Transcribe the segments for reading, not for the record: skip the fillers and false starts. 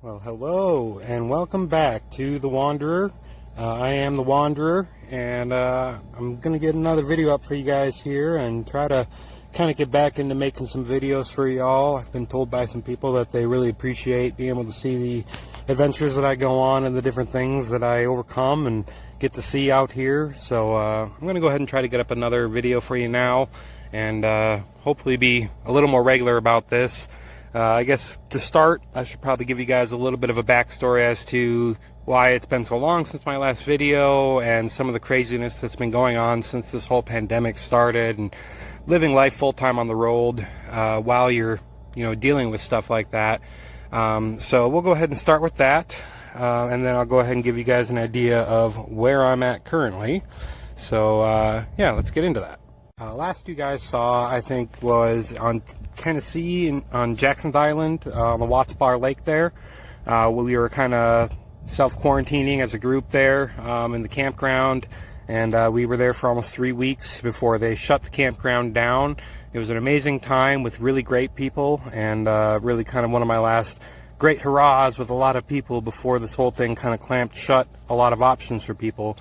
Well, hello and welcome back to The Wanderer. I am The Wanderer, and I'm going to get another video up for you guys here and try to kind of get back into making some videos for y'all. I've been told by some people that they really appreciate being able to see the adventures that I go on and the different things that I overcome and get to see out here. So I'm going to go ahead and try to get up another video for you now and hopefully be a little more regular about this. I guess to start, I should probably give you guys a little bit of a backstory as to why it's been so long since my last video and some of the craziness that's been going on since this whole pandemic started and living life full-time on the road while you're, dealing with stuff like that. So we'll go ahead and start with that, and then I'll go ahead and give you guys an idea of where I'm at currently. So yeah, let's get into that. Last you guys saw, I think, was on Tennessee on Jackson's Island on the Watts Bar Lake there. We were kind of self-quarantining as a group there in the campground, and we were there for almost 3 weeks before they shut the campground down. It was an amazing time with really great people, and really kind of one of my last great hurrahs with a lot of people before this whole thing kind of clamped shut a lot of options for people.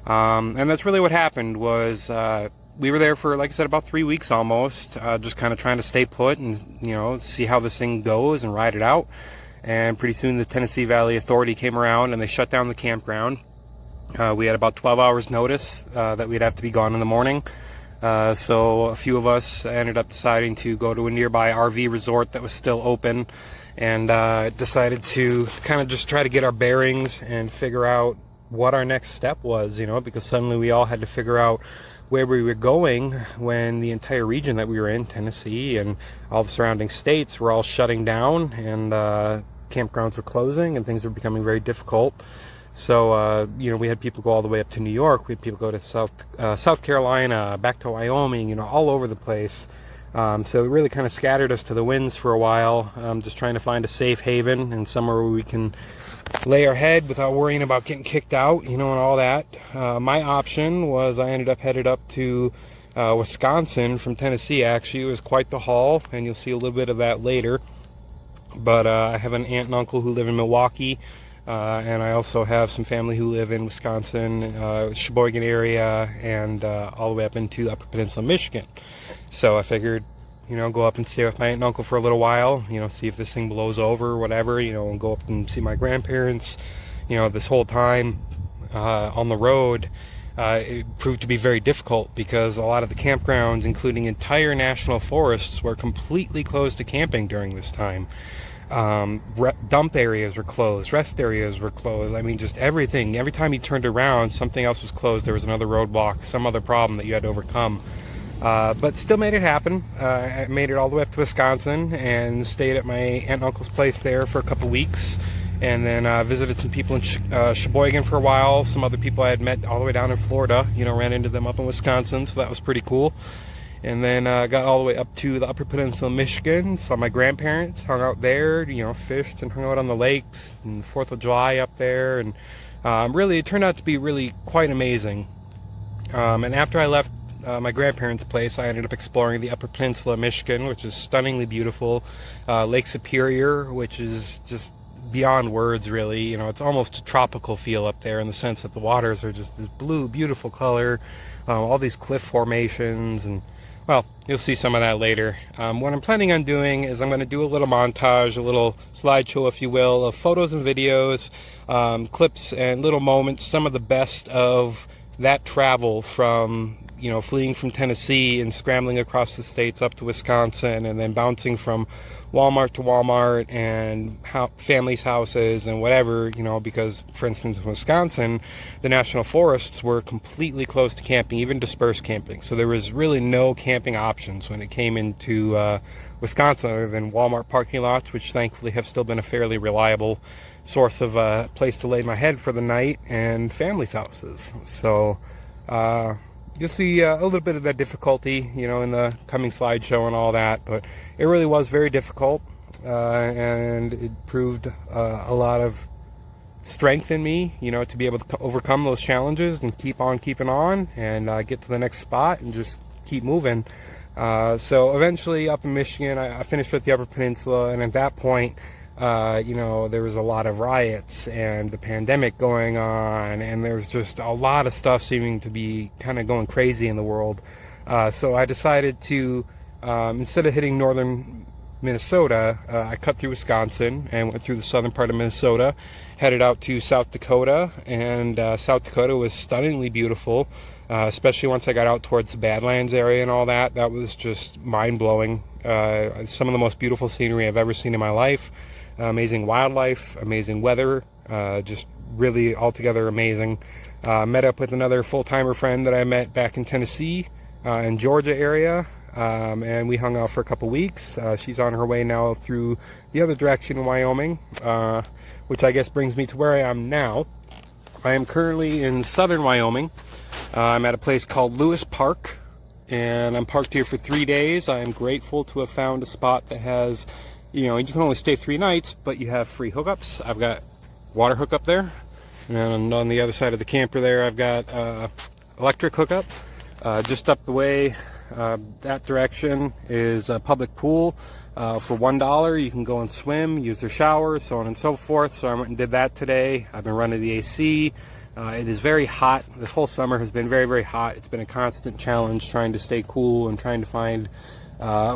And that's really what happened was we were there for, like I said, about 3 weeks almost, just kind of trying to stay put and, see how this thing goes and ride it out. And pretty soon the Tennessee Valley Authority came around and they shut down the campground. We had about 12 hours notice that we'd have to be gone in the morning. So a few of us ended up deciding to go to a nearby RV resort that was still open, and decided to kind of just try to get our bearings and figure out what our next step was, because suddenly we all had to figure out where we were going when the entire region that we were in, Tennessee and all the surrounding states, were all shutting down, and campgrounds were closing and things were becoming very difficult. So we had people go all the way up to New York. We had people go to South Carolina, back to Wyoming, all over the place. So it really kind of scattered us to the winds for a while, just trying to find a safe haven and somewhere where we can lay our head without worrying about getting kicked out, and all that. My option was I ended up headed up to Wisconsin from Tennessee. Actually, it was quite the haul, and you'll see a little bit of that later. But I have an aunt and uncle who live in Milwaukee, and I also have some family who live in Wisconsin, Sheboygan area, and all the way up into Upper Peninsula, Michigan. So I figured, go up and stay with my aunt and uncle for a little while, see if this thing blows over or whatever, and go up and see my grandparents. This whole time on the road, it proved to be very difficult because a lot of the campgrounds, including entire national forests, were completely closed to camping during this time. Dump areas were closed, rest areas were closed. I mean, just everything. Every time you turned around, something else was closed. There was another roadblock, some other problem that you had to overcome. But still made it happen. I made it all the way up to Wisconsin and stayed at my aunt and uncle's place there for a couple weeks, and then visited some people in Sheboygan for a while. Some other people I had met all the way down in Florida, ran into them up in Wisconsin, so that was pretty cool. And then got all the way up to the Upper Peninsula, Michigan, saw my grandparents, hung out there, fished and hung out on the lakes, and 4th of July up there, and really it turned out to be really quite amazing. And after I left my grandparents' place, I ended up exploring the Upper Peninsula, Michigan, which is stunningly beautiful. Lake Superior, which is just beyond words, really. It's almost a tropical feel up there in the sense that the waters are just this blue, beautiful color, all these cliff formations, and well, you'll see some of that later. What I'm planning on doing is I'm going to do a little montage, a little slideshow, if you will, of photos and videos, clips and little moments, some of the best of that travel from fleeing from Tennessee and scrambling across the states up to Wisconsin, and then bouncing from Walmart to Walmart and families' houses and whatever, because, for instance, in Wisconsin, the national forests were completely closed to camping, even dispersed camping. So there was really no camping options when it came into Wisconsin other than Walmart parking lots, which thankfully have still been a fairly reliable source of a place to lay my head for the night, and families' houses. So you'll see a little bit of that difficulty, in the coming slideshow and all that, but it really was very difficult, and it proved a lot of strength in me, to be able to overcome those challenges and keep on keeping on and get to the next spot and just keep moving. So eventually up in Michigan, I finished with the Upper Peninsula, and at that point, you know, there was a lot of riots and the pandemic going on, and there's just a lot of stuff seeming to be kind of going crazy in the world. So I decided to, instead of hitting northern Minnesota, I cut through Wisconsin and went through the southern part of Minnesota, headed out to South Dakota, and South Dakota was stunningly beautiful, especially once I got out towards the Badlands area and all that. That was just mind-blowing. Some of the most beautiful scenery I've ever seen in my life. Amazing wildlife, amazing weather, just really altogether amazing. Met up with another full-timer friend that I met back in Tennessee, in Georgia area, and we hung out for a couple weeks. She's on her way now through the other direction in Wyoming, which I guess brings me to where I am now. I am currently in southern Wyoming. I'm at a place called Lewis Park, and I'm parked here for 3 days. I am grateful to have found a spot that has, you know, you can only stay 3 nights, but you have free hookups. I've got water hookup there, and on the other side of the camper there, I've got electric hookup. Just up the way, that direction is a public pool. For $1, you can go and swim, use their showers, so on and so forth. So I went and did that today. I've been running the AC. It is very hot. This whole summer has been very, very hot. It's been a constant challenge trying to stay cool and trying to find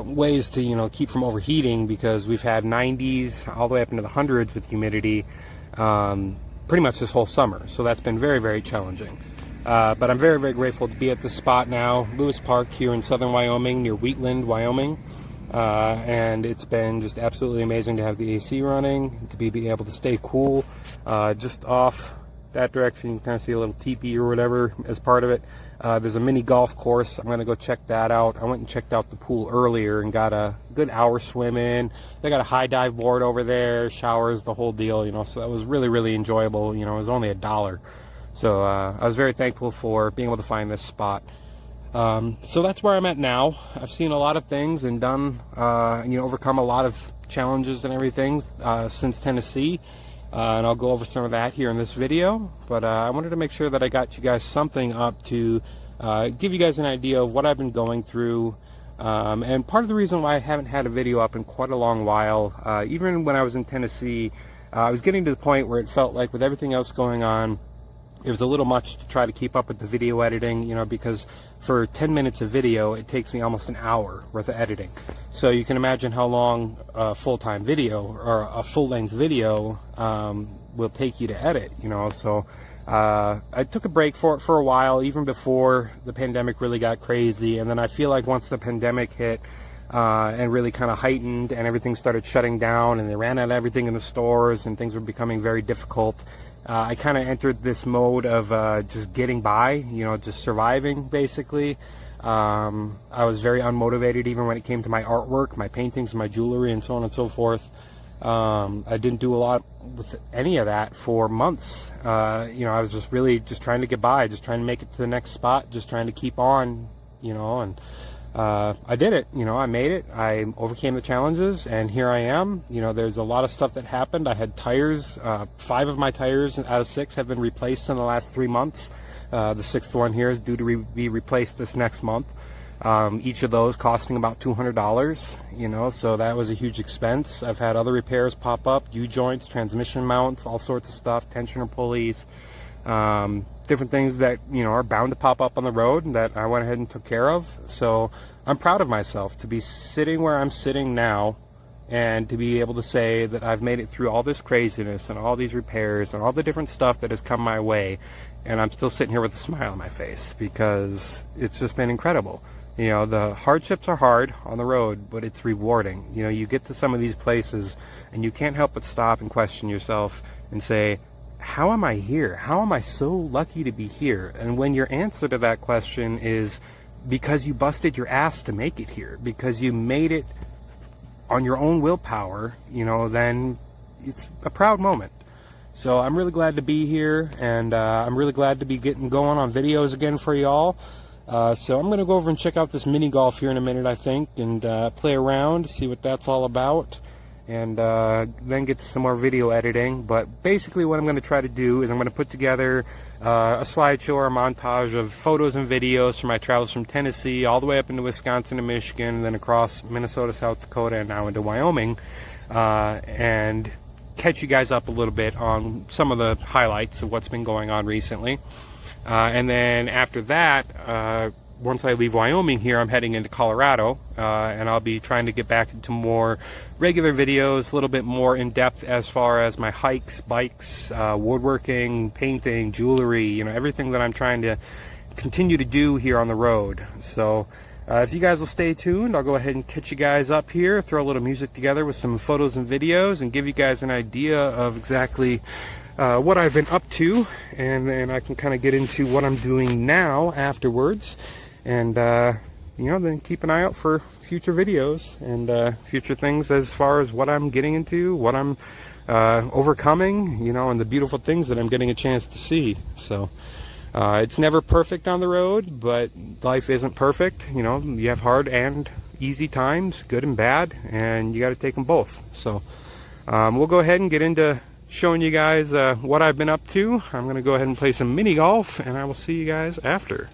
ways to, you know, keep from overheating, because we've had 90s all the way up into the hundreds with humidity pretty much this whole summer. So that's been very, very challenging. But I'm very, very grateful to be at this spot now, Lewis Park here in southern Wyoming near Wheatland, Wyoming. And it's been just absolutely amazing to have the AC running, to be able to stay cool. Just off that direction, you can kind of see a little teepee or whatever as part of it. There's a mini golf course. I'm going to go check that out. I went and checked out the pool earlier and got a good hour swim in. They got a high dive board over there, showers, the whole deal, you know, so that was really, really enjoyable. You know, it was only $1. So I was very thankful for being able to find this spot. So that's where I'm at now. I've seen a lot of things and done, you know, overcome a lot of challenges and everything since Tennessee. And I'll go over some of that here in this video. But I wanted to make sure that I got you guys something up to give you guys an idea of what I've been going through. And part of the reason why I haven't had a video up in quite a long while, even when I was in Tennessee, I was getting to the point where it felt like with everything else going on, it was a little much to try to keep up with the video editing, you know, because for 10 minutes of video, it takes me almost an hour worth of editing. So you can imagine how long a full-time video or a full-length video will take you to edit, you know. So I took a break for it for a while, even before the pandemic really got crazy. And then I feel like once the pandemic hit and really kind of heightened and everything started shutting down and they ran out of everything in the stores and things were becoming very difficult, I kind of entered this mode of just getting by, you know, just surviving, basically. I was very unmotivated even when it came to my artwork, my paintings, my jewelry, and so on and so forth. I didn't do a lot with any of that for months. You know, I was just really just trying to get by, just trying to make it to the next spot, just trying to keep on, you know, and I did it, you know, I made it, I overcame the challenges, and here I am. You know, there's a lot of stuff that happened. I had tires, 5 of my tires out of 6 have been replaced in the last 3 months. The 6th one here is due to be replaced this next month. Each of those costing about $200, you know, so that was a huge expense. I've had other repairs pop up, U-joints, transmission mounts, all sorts of stuff, tensioner pulleys, different things that, you know, are bound to pop up on the road that I went ahead and took care of. So I'm proud of myself to be sitting where I'm sitting now and to be able to say that I've made it through all this craziness and all these repairs and all the different stuff that has come my way, and I'm still sitting here with a smile on my face because it's just been incredible. You know, the hardships are hard on the road, but it's rewarding. You know, you get to some of these places and you can't help but stop and question yourself and say, how am I here? How am I so lucky to be here? And when your answer to that question is because you busted your ass to make it here, because you made it on your own willpower, you know, then it's a proud moment. So I'm really glad to be here, and I'm really glad to be getting going on videos again for y'all. So I'm going to go over and check out this mini golf here in a minute, I think, and play around, see what that's all about, and then get to some more video editing. But basically what I'm going to try to do is I'm going to put together a slideshow or a montage of photos and videos from my travels from Tennessee all the way up into Wisconsin and Michigan, then across Minnesota, South Dakota, and now into Wyoming. and catch you guys up a little bit on some of the highlights of what's been going on recently. And then after that, once I leave Wyoming here, I'm heading into Colorado, and I'll be trying to get back into more regular videos, a little bit more in depth as far as my hikes, bikes, woodworking, painting, jewelry, you know, everything that I'm trying to continue to do here on the road. So if you guys will stay tuned, I'll go ahead and catch you guys up here, throw a little music together with some photos and videos, and give you guys an idea of exactly what I've been up to, and then I can kind of get into what I'm doing now afterwards, and you know, then keep an eye out for future videos and future things as far as what I'm getting into, what I'm overcoming, you know, and the beautiful things that I'm getting a chance to see. So it's never perfect on the road, but life isn't perfect. You know, you have hard and easy times, good and bad, and you got to take them both. So we'll go ahead and get into showing you guys what I've been up to. I'm going to go ahead and play some mini golf, and I will see you guys after.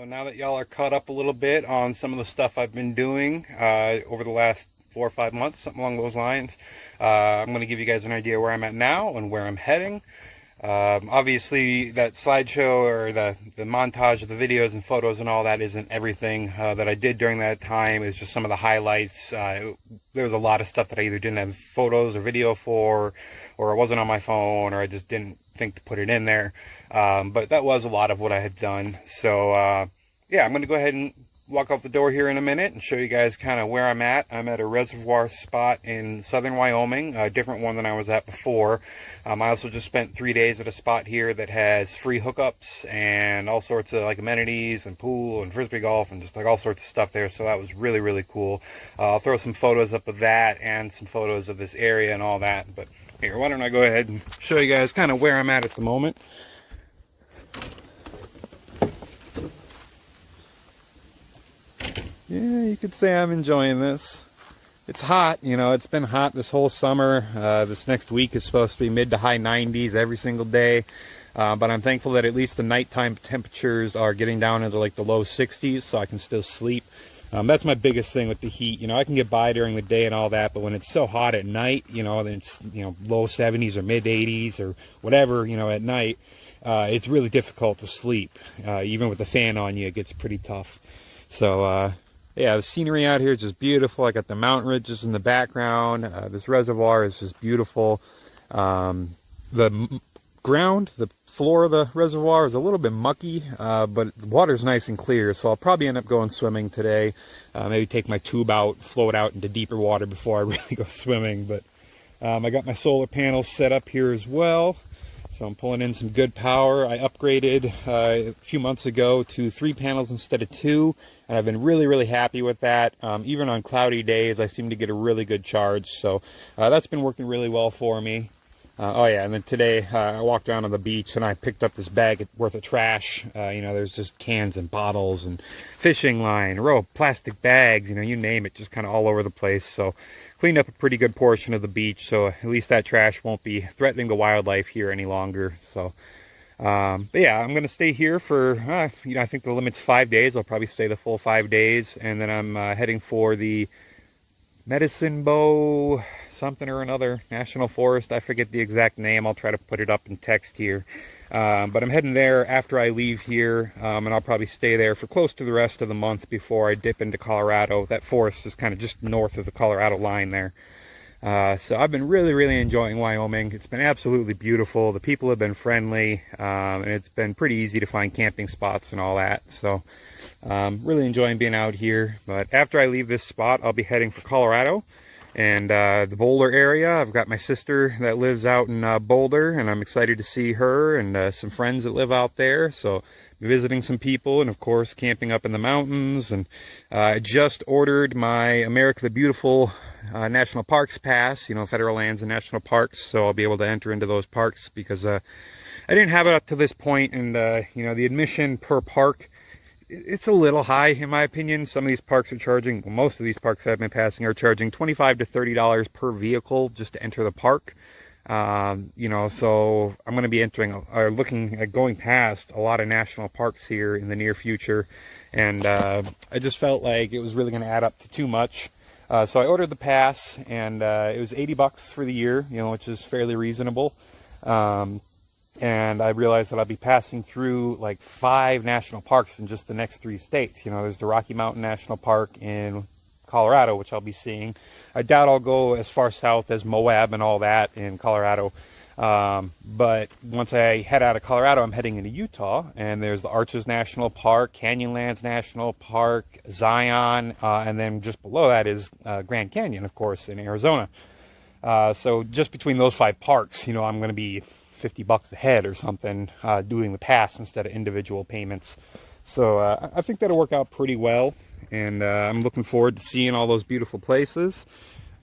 now that y'all are caught up a little bit on some of the stuff I've been doing over the last 4 or 5 months, something along those lines, I'm going to give you guys an idea where I'm at now and where I'm heading. Obviously that slideshow or the montage of the videos and photos and all that isn't everything that I did during that time. It's just some of the highlights. There was a lot of stuff that I either didn't have photos or video for, or it wasn't on my phone, or I just didn't think to put it in there. But that was a lot of what I had done. So yeah, I'm going to go ahead and walk out the door here in a minute and show you guys kind of where I'm at. I'm at a reservoir spot in southern Wyoming, a different one than I was at before. I also just spent 3 days at a spot here that has free hookups and all sorts of like amenities and pool and frisbee golf and just like all sorts of stuff there. So that was really, really cool. I'll throw some photos up of that and some photos of this area and all that. But here, why don't I go ahead and show you guys kind of where I'm at the moment. Yeah, you could say I'm enjoying this. It's hot, you know, it's been hot this whole summer. This next week is supposed to be mid to high 90s every single day. But I'm thankful that at least the nighttime temperatures are getting down into like the low 60s, so I can still sleep. That's my biggest thing with the heat. You know, I can get by during the day and all that, but when it's so hot at night, you know, then it's, you know, low 70s or mid 80s or whatever, you know, at night, it's really difficult to sleep. Even with the fan on you, it gets pretty tough. So, yeah, the scenery out here is just beautiful. I got the mountain ridges in the background. This reservoir is just beautiful. The ground, the floor of the reservoir is a little bit mucky, but the water's nice and clear, so I'll probably end up going swimming today. Maybe take my tube out, float out into deeper water before I really go swimming. But I got my solar panels set up here as well. So I'm pulling in some good power. I upgraded a few months ago to 3 panels instead of 2, and I've been really, really happy with that. Even on cloudy days, I seem to get a really good charge, so that's been working really well for me. Oh yeah, and then today I walked around on the beach and I picked up this bag worth of trash. You know, there's just cans and bottles and fishing line, a row of plastic bags, you know, you name it, just kind of all over the place. So cleaned up a pretty good portion of the beach, so at least that trash won't be threatening the wildlife here any longer. So, but yeah, I'm gonna stay here for, you know, I think the limit's 5 days. I'll probably stay the full 5 days, and then I'm heading for the Medicine Bow something or another national forest. I forget the exact name. I'll try to put it up in text here. But I'm heading there after I leave here, and I'll probably stay there for close to the rest of the month before I dip into Colorado. That forest is kind of just north of the Colorado line there. So I've been really, really enjoying Wyoming. It's been absolutely beautiful. The people have been friendly, and it's been pretty easy to find camping spots and all that. So really enjoying being out here. But after I leave this spot, I'll be heading for Colorado and the Boulder area. I've got my sister that lives out in Boulder, and I'm excited to see her and some friends that live out there. So visiting some people, and of course camping up in the mountains. And I just ordered my America the Beautiful National Parks Pass, you know, federal lands and national parks, so I'll be able to enter into those parks, because I didn't have it up to this point. And you know, the admission per park, it's a little high in my opinion. Some of these parks are charging, well, most of these parks I've been passing are charging $25 to $30 per vehicle just to enter the park. You know, so I'm going to be entering or looking at going past a lot of national parks here in the near future, and I just felt like it was really going to add up to too much. So I ordered the pass, and it was $80 for the year, you know, which is fairly reasonable. And I realized that I'll be passing through like 5 national parks in just the next 3 states. You know, there's the Rocky Mountain National Park in Colorado, which I'll be seeing. I doubt I'll go as far south as Moab and all that in Colorado. But once I head out of Colorado, I'm heading into Utah, and there's the Arches National Park, Canyonlands National Park, Zion, and then just below that is Grand Canyon, of course, in Arizona. So just between those 5 parks, you know, I'm going to be $50 a head or something doing the pass instead of individual payments. So I think that'll work out pretty well, and I'm looking forward to seeing all those beautiful places.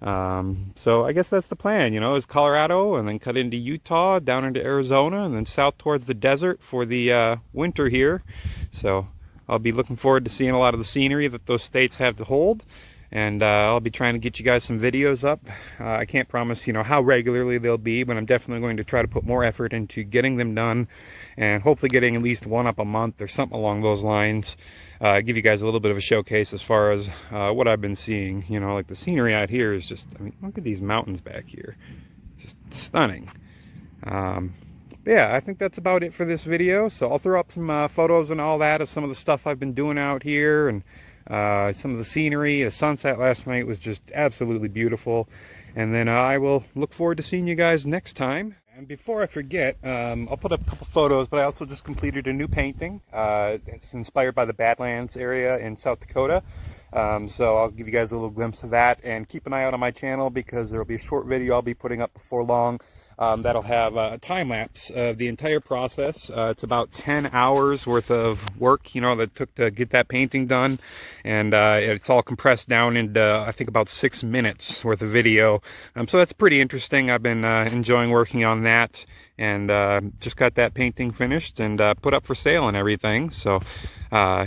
So I guess that's the plan, you know, is Colorado, and then cut into Utah, down into Arizona, and then south towards the desert for the winter here. So I'll be looking forward to seeing a lot of the scenery that those states have to hold. and I'll be trying to get you guys some videos up. I can't promise, how regularly they'll be, but I'm definitely going to try to put more effort into getting them done, and hopefully getting at least one up a month or something along those lines. Give you guys a little bit of a showcase as far as what I've been seeing. Like the scenery out here is just, look at these mountains back here. Just stunning. Yeah, I think that's about it for this video. So I'll throw up some photos and all that of some of the stuff I've been doing out here, and some of the scenery. The sunset last night was just absolutely beautiful. And then I will look forward to seeing you guys next time. And before I forget, I'll put up a couple photos, but I also just completed a new painting. It's inspired by the Badlands area in South Dakota. So I'll give you guys a little glimpse of that, and keep an eye out on my channel because there will be a short video I'll be putting up before long. That'll have a time lapse of the entire process. It's about 10 hours worth of work, that it took to get that painting done, and it's all compressed down into I think about 6 minutes worth of video. So that's pretty interesting. I've been enjoying working on that, and just got that painting finished and put up for sale and everything. So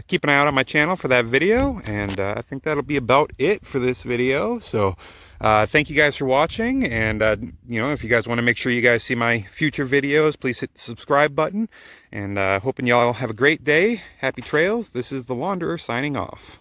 keep an eye out on my channel for that video, and I think that'll be about it for this video. So thank you guys for watching, and if you guys want to make sure you guys see my future videos, please hit the subscribe button, and hoping y'all have a great day. Happy trails. This is the Wanderer signing off.